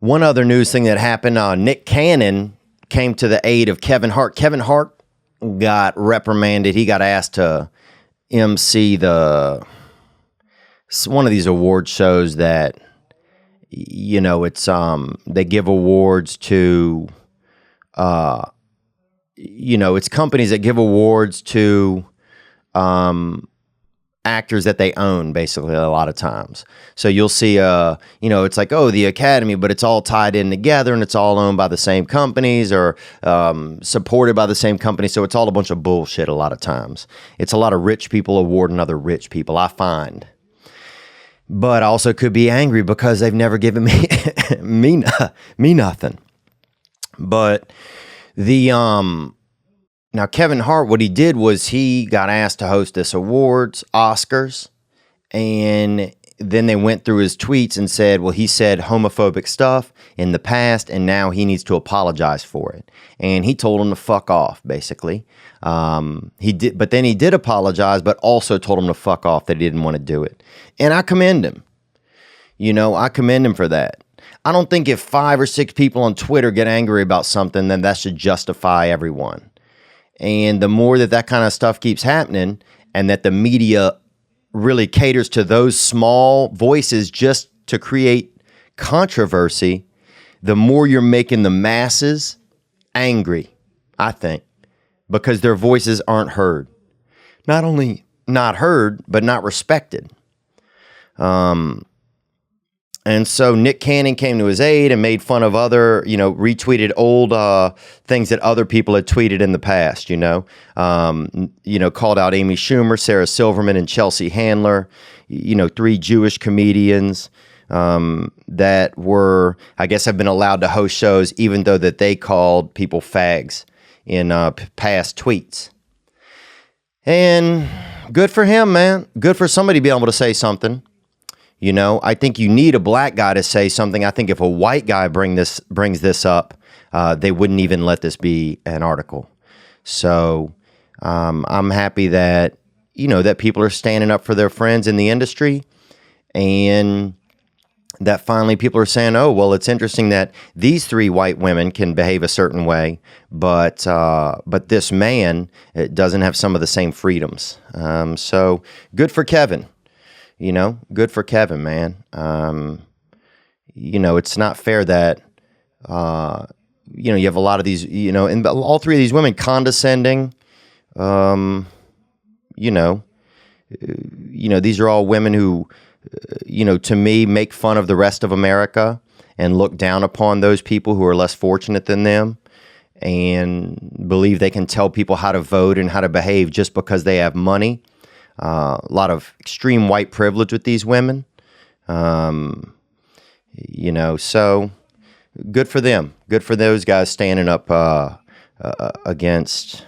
One other news thing that happened, Nick Cannon came to the aid of Kevin Hart. Kevin Hart got reprimanded. He got asked to MC one of these award shows that, you know, it's they give awards to, you know, it's companies that give awards to actors that they own, basically, a lot of times. So you'll see, you know, it's like, oh, the Academy, but it's all tied in together and it's all owned by the same companies or supported by the same company. So it's all a bunch of bullshit a lot of times. It's a lot of rich people awarding other rich people, I find. But I also could be angry because they've never given me nothing. But the now Kevin Hart, what he did was he got asked to host this awards, Oscars, and then they went through his tweets and said, well, he said homophobic stuff in the past, and now he needs to apologize for it. And he told him to fuck off, basically. He did, but then he did apologize, but also told him to fuck off, that he didn't want to do it. And I commend him. You know, I commend him for that. I don't think if 5 or 6 people on Twitter get angry about something, then that should justify everyone. And the more that kind of stuff keeps happening, and that the media really caters to those small voices just to create controversy, the more you're making the masses angry, I think, because their voices aren't heard. Not only not heard, but not respected. And so Nick Cannon came to his aid and made fun of other, you know, retweeted old things that other people had tweeted in the past, you know, called out Amy Schumer, Sarah Silverman, and Chelsea Handler, you know, 3 Jewish comedians that were, I guess, have been allowed to host shows, even though that they called people fags in past tweets. And good for him, man. Good for somebody to be able to say something. You know, I think you need a black guy to say something. I think if a white guy brings this up, they wouldn't even let this be an article. So I'm happy that, you know, that people are standing up for their friends in the industry, and that finally people are saying, oh, well, it's interesting that these 3 white women can behave a certain way, but this man doesn't have some of the same freedoms. So good for Kevin. You know, good for Kevin, man. You know, it's not fair that, you know, you have a lot of these, you know, and all 3 of these women condescending, you know, these are all women who, you know, to me, make fun of the rest of America and look down upon those people who are less fortunate than them, and believe they can tell people how to vote and how to behave just because they have money. A lot of extreme white privilege with these women, you know, so good for them. Good for those guys standing up against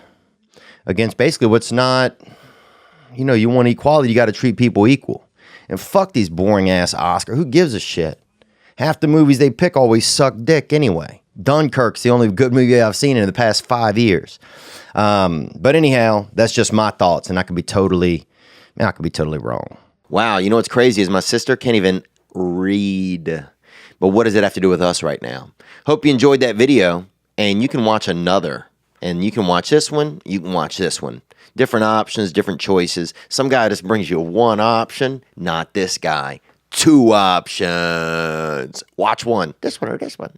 basically what's not, you know, you want equality, you got to treat people equal. And fuck these boring ass Oscar. Who gives a shit? Half the movies they pick always suck dick anyway. Dunkirk's the only good movie I've seen in the past 5 years. But anyhow, that's just my thoughts, and I could be totally wrong. Wow, you know what's crazy is my sister can't even read. But what does it have to do with us right now? Hope you enjoyed that video, and you can watch another. And you can watch this one, you can watch this one. Different options, different choices. Some guy just brings you one option, not this guy. 2 options. Watch one, this one or this one.